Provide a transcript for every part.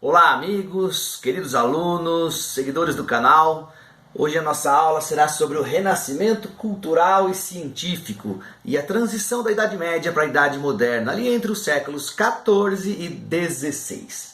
Olá amigos, queridos alunos, seguidores do canal. Hoje a nossa aula será sobre o renascimento cultural e científico e a transição da Idade Média para a Idade Moderna, ali entre os séculos 14 e 16.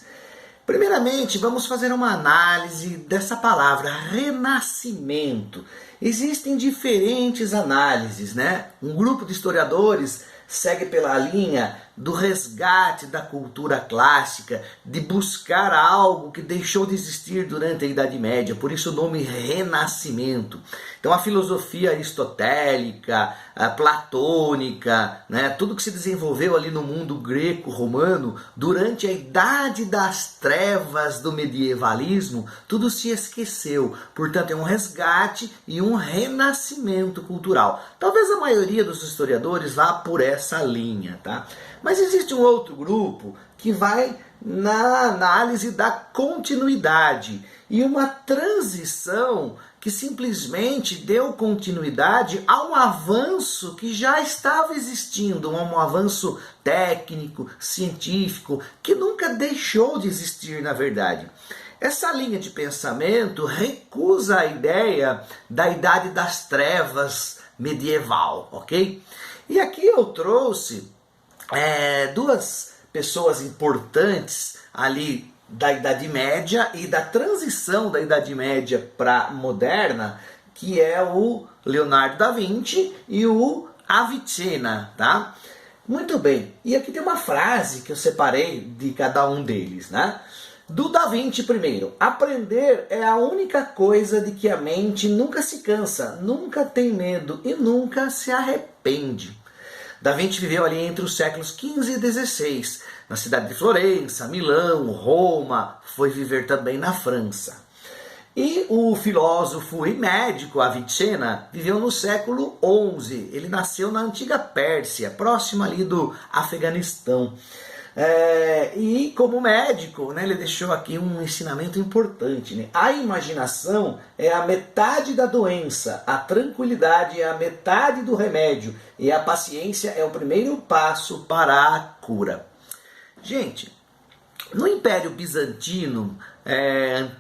Primeiramente, vamos fazer uma análise dessa palavra, renascimento. Existem diferentes análises, né? Um grupo de historiadores segue pela linha do resgate da cultura clássica, de buscar algo que deixou de existir durante a Idade Média, por isso o nome renascimento. Então a filosofia aristotélica, a platônica, né, tudo que se desenvolveu ali no mundo greco-romano durante a Idade das Trevas do medievalismo, tudo se esqueceu. Portanto, é um resgate e um renascimento cultural. Talvez a maioria dos historiadores vá por essa linha, tá? Mas existe um outro grupo que vai na análise da continuidade e uma transição que simplesmente deu continuidade a um avanço que já estava existindo, um avanço técnico, científico, que nunca deixou de existir na verdade. Essa linha de pensamento recusa a ideia da Idade das Trevas medieval, ok? E aqui eu trouxe duas pessoas importantes ali da Idade Média e da transição da Idade Média para a moderna, que é o Leonardo da Vinci e o Avicenna, tá? Muito bem, e aqui tem uma frase que eu separei de cada um deles, né? Do Da Vinci primeiro: aprender é a única coisa de que a mente nunca se cansa, nunca tem medo e nunca se arrepende. Da Vinci viveu ali entre os séculos XV e XVI, na cidade de Florença, Milão, Roma, foi viver também na França. E o filósofo e médico Avicenna viveu no século XI, ele nasceu na antiga Pérsia, próximo ali do Afeganistão. E como médico, né, ele deixou aqui um ensinamento importante, né? A imaginação é a metade da doença, a tranquilidade é a metade do remédio e a paciência é o primeiro passo para a cura. Gente, no Império Bizantino,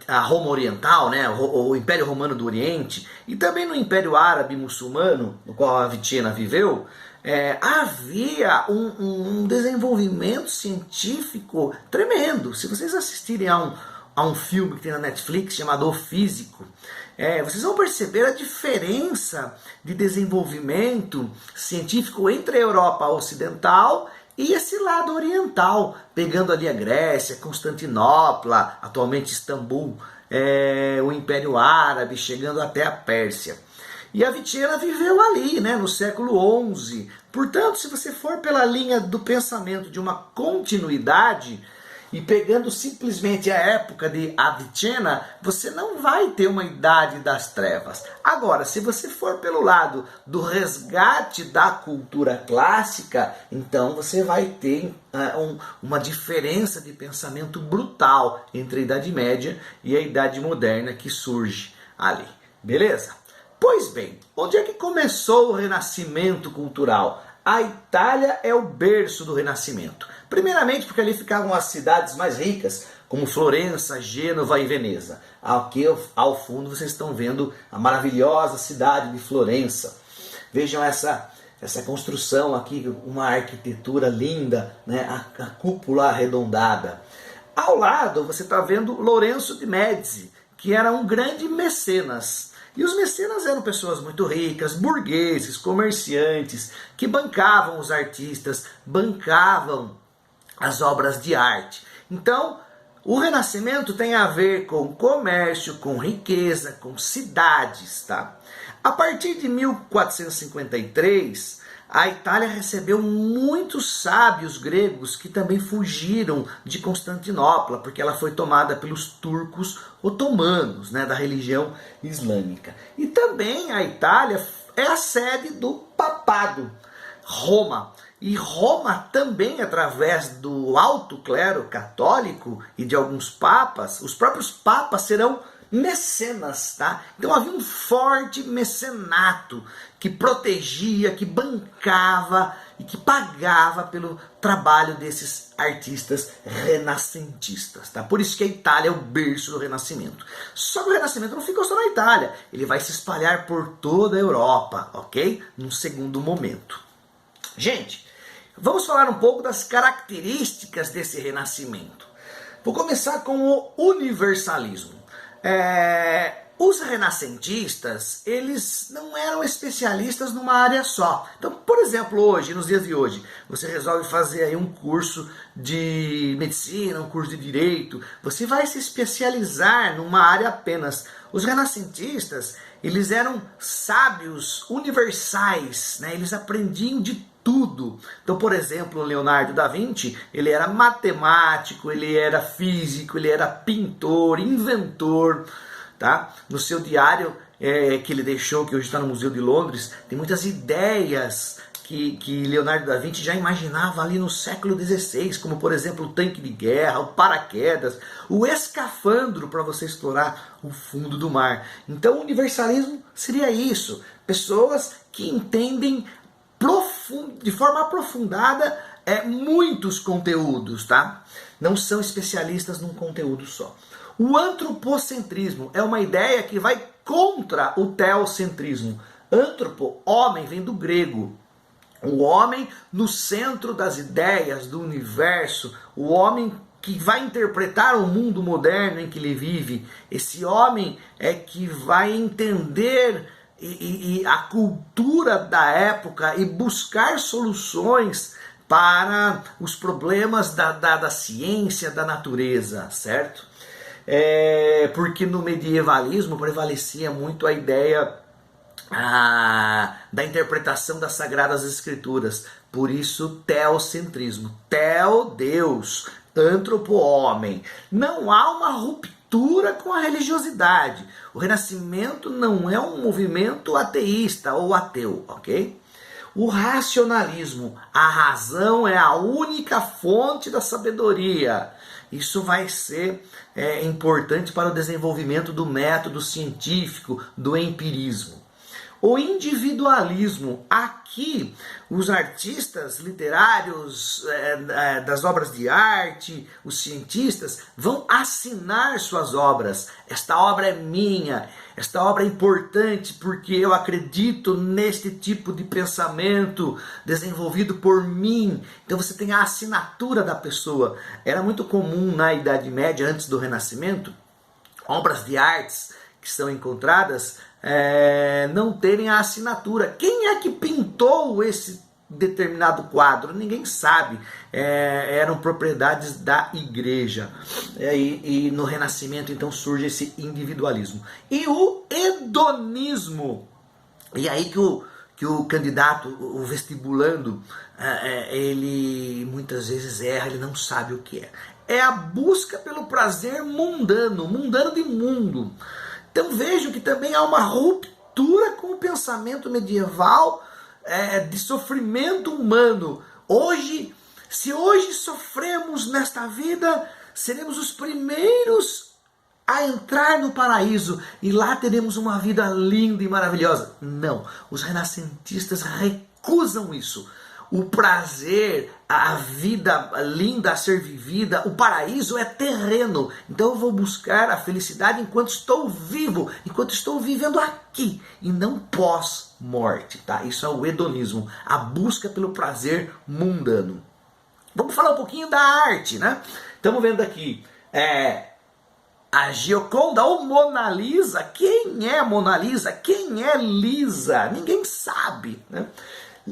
a Roma Oriental, né, o Império Romano do Oriente, e também no Império Árabe Muçulmano, no qual a Avicenna viveu, havia um desenvolvimento científico tremendo. Se vocês assistirem a um filme que tem na Netflix chamado O Físico, vocês vão perceber a diferença de desenvolvimento científico entre a Europa Ocidental e esse lado oriental, pegando ali a Grécia, Constantinopla, atualmente Istambul, o Império Árabe, chegando até a Pérsia. E a Avicenna viveu ali, né, no século XI. Portanto, se você for pela linha do pensamento de uma continuidade, e pegando simplesmente a época de Avicenna, você não vai ter uma Idade das Trevas. Agora, se você for pelo lado do resgate da cultura clássica, então você vai ter uma diferença de pensamento brutal entre a Idade Média e a Idade Moderna que surge ali. Beleza? Pois bem, onde é que começou o renascimento cultural? A Itália é o berço do Renascimento. Primeiramente porque ali ficavam as cidades mais ricas, como Florença, Gênova e Veneza. Aqui ao fundo vocês estão vendo a maravilhosa cidade de Florença. Vejam essa construção aqui, uma arquitetura linda, né? A cúpula arredondada. Ao lado você está vendo Lourenço de Médici, que era um grande mecenas. E os mecenas eram pessoas muito ricas, burgueses, comerciantes, que bancavam os artistas, bancavam as obras de arte. Então, o Renascimento tem a ver com comércio, com riqueza, com cidades, tá? A partir de 1453, a Itália recebeu muitos sábios gregos que também fugiram de Constantinopla, porque ela foi tomada pelos turcos otomanos, né, da religião islâmica. E também a Itália é a sede do papado, Roma. E Roma também, através do alto clero católico e de alguns papas, os próprios papas serão mecenas, tá? Então havia um forte mecenato que protegia, que bancava e que pagava pelo trabalho desses artistas renascentistas, tá? Por isso que a Itália é o berço do Renascimento. Só que o Renascimento não ficou só na Itália, ele vai se espalhar por toda a Europa, ok? Num segundo momento. Gente, vamos falar um pouco das características desse Renascimento. Vou começar com o universalismo. Os renascentistas, eles não eram especialistas numa área só. Então, por exemplo, hoje, nos dias de hoje, você resolve fazer aí um curso de medicina, um curso de direito, você vai se especializar numa área apenas. Os renascentistas, eles eram sábios universais, né? Eles aprendiam de tudo. Então, por exemplo, Leonardo da Vinci, ele era matemático, ele era físico, ele era pintor, inventor, tá? No seu diário que ele deixou, que hoje está no Museu de Londres, tem muitas ideias que Leonardo da Vinci já imaginava ali no século XVI, como por exemplo o tanque de guerra, o paraquedas, o escafandro para você explorar o fundo do mar. Então o universalismo seria isso, pessoas que entendem de forma aprofundada muitos conteúdos, tá? Não são especialistas num conteúdo só. O antropocentrismo é uma ideia que vai contra o teocentrismo. Antropo, homem, vem do grego. O homem no centro das ideias, do universo. O homem que vai interpretar o mundo moderno em que ele vive. Esse homem é que vai entender a cultura da época e buscar soluções para os problemas da ciência, da natureza, certo? Porque no medievalismo prevalecia muito a ideia da interpretação das Sagradas Escrituras. Por isso, teocentrismo. Teo, Deus. Antropo, homem. Não há uma ruptura com a religiosidade. O Renascimento não é um movimento ateísta ou ateu, ok? O racionalismo. A razão é a única fonte da sabedoria. Isso vai ser importante para o desenvolvimento do método científico, do empirismo. O individualismo. Aqui, os artistas literários das obras de arte, os cientistas, vão assinar suas obras. Esta obra é minha, esta obra é importante porque eu acredito neste tipo de pensamento desenvolvido por mim. Então você tem a assinatura da pessoa. Era muito comum na Idade Média, antes do Renascimento, obras de artes que são encontradas não terem a assinatura. Quem é que pintou esse determinado quadro? Ninguém sabe. Eram propriedades da igreja. E no Renascimento então surge esse individualismo. E o hedonismo. E aí que o candidato, o vestibulando, ele muitas vezes erra, ele não sabe o que é. É a busca pelo prazer mundano de mundo. Então vejo que também há uma ruptura com o pensamento medieval de sofrimento humano. Se hoje sofremos nesta vida, seremos os primeiros a entrar no paraíso e lá teremos uma vida linda e maravilhosa. Não, os renascentistas recusam isso. O prazer, a vida linda a ser vivida, o paraíso é terreno. Então eu vou buscar a felicidade enquanto estou vivo, enquanto estou vivendo aqui e não pós-morte, tá? Isso é o hedonismo, a busca pelo prazer mundano. Vamos falar um pouquinho da arte, né? Estamos vendo aqui a Gioconda ou Mona Lisa. Quem é Mona Lisa? Quem é Lisa? Ninguém sabe, né?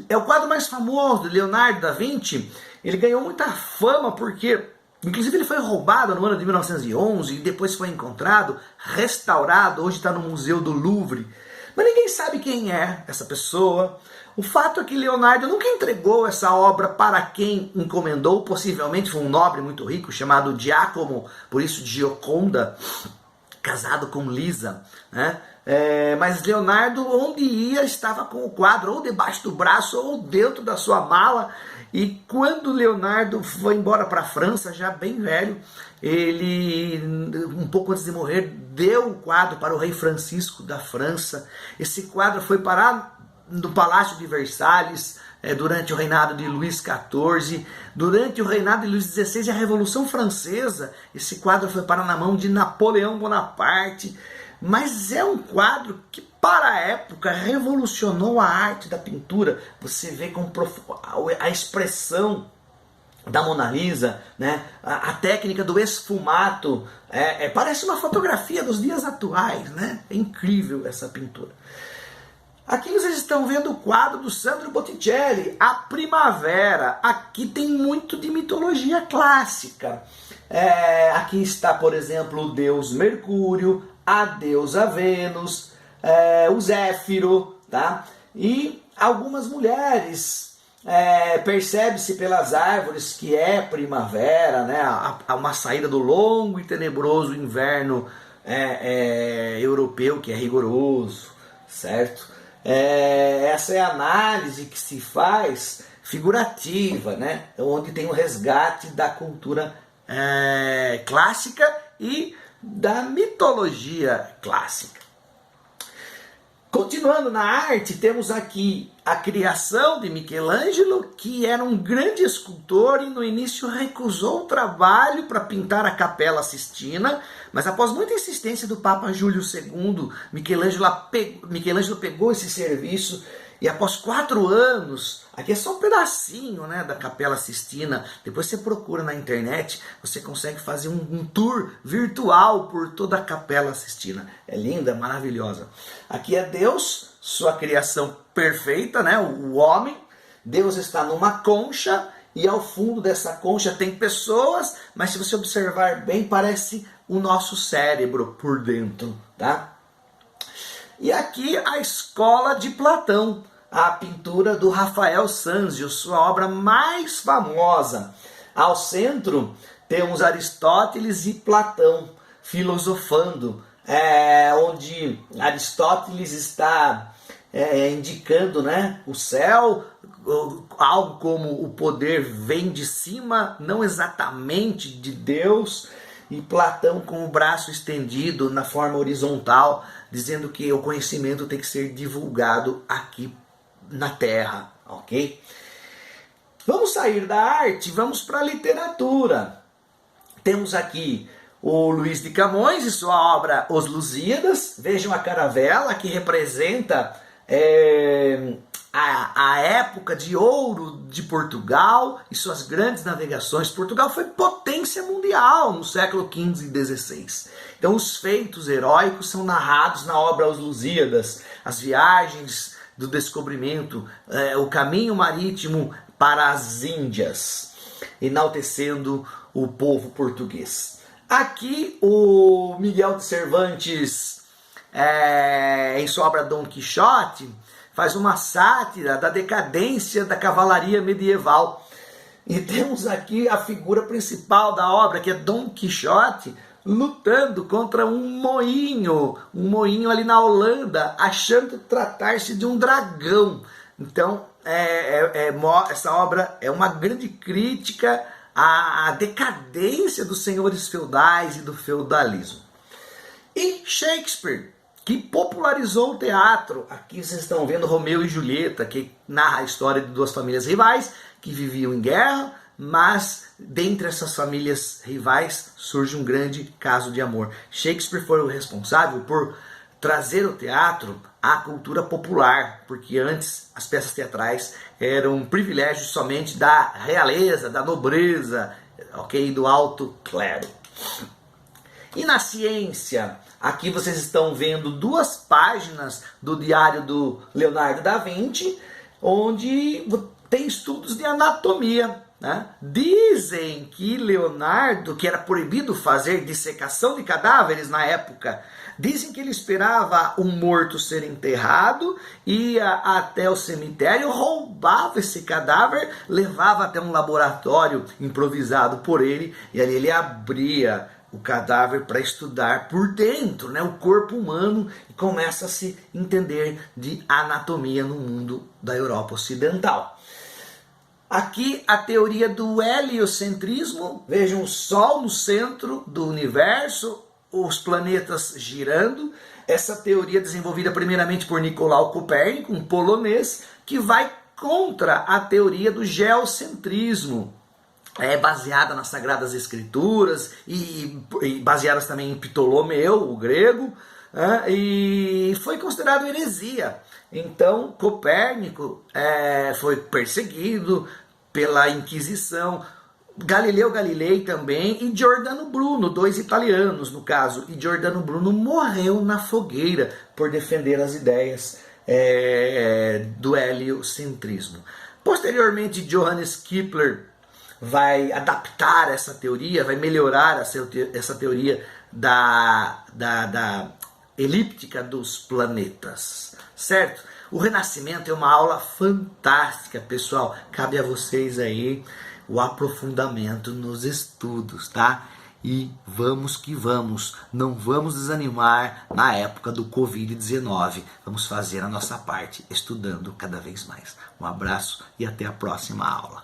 É o quadro mais famoso de Leonardo da Vinci. Ele ganhou muita fama porque, inclusive, ele foi roubado no ano de 1911 e depois foi encontrado, restaurado. Hoje está no Museu do Louvre. Mas ninguém sabe quem é essa pessoa. O fato é que Leonardo nunca entregou essa obra para quem encomendou. Possivelmente foi um nobre muito rico chamado Giacomo, por isso Gioconda, casado com Lisa, né? Mas Leonardo, onde ia, estava com o quadro ou debaixo do braço ou dentro da sua mala. E quando Leonardo foi embora para a França, já bem velho, ele, um pouco antes de morrer, deu o quadro para o rei Francisco da França. Esse quadro foi parar no Palácio de Versalhes, durante o reinado de Luís XIV, durante o reinado de Luís XVI e a Revolução Francesa. Esse quadro foi parar na mão de Napoleão Bonaparte, mas é um quadro que para a época revolucionou a arte da pintura. Você vê com a expressão da Mona Lisa, né? A técnica do esfumato, parece uma fotografia dos dias atuais, né? É incrível essa pintura. Aqui vocês estão vendo o quadro do Sandro Botticelli, A Primavera. Aqui tem muito de mitologia clássica. Aqui está, por exemplo, o deus Mercúrio, a deusa Vênus, o Zéfiro, tá? E algumas mulheres. Percebe-se pelas árvores que é primavera, né? Uma saída do longo e tenebroso inverno europeu, que é rigoroso, certo? Essa é a análise que se faz figurativa, né? Onde tem o resgate da cultura clássica e da mitologia clássica. Continuando na arte, temos aqui a criação de Michelangelo, que era um grande escultor e no início recusou o trabalho para pintar a Capela Sistina, mas após muita insistência do Papa Júlio II, Michelangelo pegou esse serviço e após 4 anos, aqui é só um pedacinho, né, da Capela Sistina, depois você procura na internet, você consegue fazer um tour virtual por toda a Capela Sistina. É linda, maravilhosa. Aqui é Deus, sua criação perfeita, né, o homem. Deus está numa concha e ao fundo dessa concha tem pessoas, mas se você observar bem, parece o nosso cérebro por dentro, tá? E aqui a Escola de Platão, a pintura do Rafael Sanzio, sua obra mais famosa. Ao centro temos Aristóteles e Platão filosofando, onde Aristóteles está indicando, né, o céu, algo como o poder vem de cima, não exatamente de Deus, e Platão com o braço estendido na forma horizontal, dizendo que o conhecimento tem que ser divulgado aqui na Terra, ok? Vamos sair da arte, vamos para a literatura. Temos aqui o Luís de Camões e sua obra Os Lusíadas. Vejam a caravela que representa a época de ouro de Portugal e suas grandes navegações. Portugal foi potência mundial no século XV e XVI. Então os feitos heróicos são narrados na obra Os Lusíadas, as viagens do descobrimento, o caminho marítimo para as Índias, enaltecendo o povo português. Aqui o Miguel de Cervantes, em sua obra Dom Quixote, faz uma sátira da decadência da cavalaria medieval. E temos aqui a figura principal da obra, que é Dom Quixote, lutando contra um moinho ali na Holanda, achando tratar-se de um dragão. Então, essa obra é uma grande crítica à decadência dos senhores feudais e do feudalismo. E Shakespeare, que popularizou o teatro. Aqui vocês estão vendo Romeu e Julieta, que narra a história de 2 famílias rivais que viviam em guerra, mas dentre essas famílias rivais surge um grande caso de amor. Shakespeare foi o responsável por trazer o teatro à cultura popular, porque antes as peças teatrais eram um privilégio somente da realeza, da nobreza, ok, do alto clero. E na ciência, aqui vocês estão vendo 2 páginas do diário do Leonardo da Vinci, onde tem estudos de anatomia, né? Dizem que Leonardo, que era proibido fazer dissecação de cadáveres na época, dizem que ele esperava um morto ser enterrado, ia até o cemitério, roubava esse cadáver, levava até um laboratório improvisado por ele, e ali ele abria o cadáver para estudar por dentro, né, o corpo humano, e começa a se entender de anatomia no mundo da Europa Ocidental. Aqui a teoria do heliocentrismo. Vejam o Sol no centro do universo, os planetas girando. Essa teoria desenvolvida primeiramente por Nicolau Copérnico, um polonês, que vai contra a teoria do geocentrismo, baseada nas Sagradas Escrituras e baseadas também em Ptolomeu, o grego, e foi considerado heresia. Então Copérnico foi perseguido pela Inquisição, Galileu Galilei também, e Giordano Bruno, 2 italianos no caso, e Giordano Bruno morreu na fogueira por defender as ideias do heliocentrismo. Posteriormente, Johannes Kepler vai adaptar essa teoria, vai melhorar essa teoria da elíptica dos planetas, certo? O Renascimento é uma aula fantástica, pessoal. Cabe a vocês aí o aprofundamento nos estudos, tá? E vamos que vamos, não vamos desanimar na época do Covid-19. Vamos fazer a nossa parte, estudando cada vez mais. Um abraço e até a próxima aula.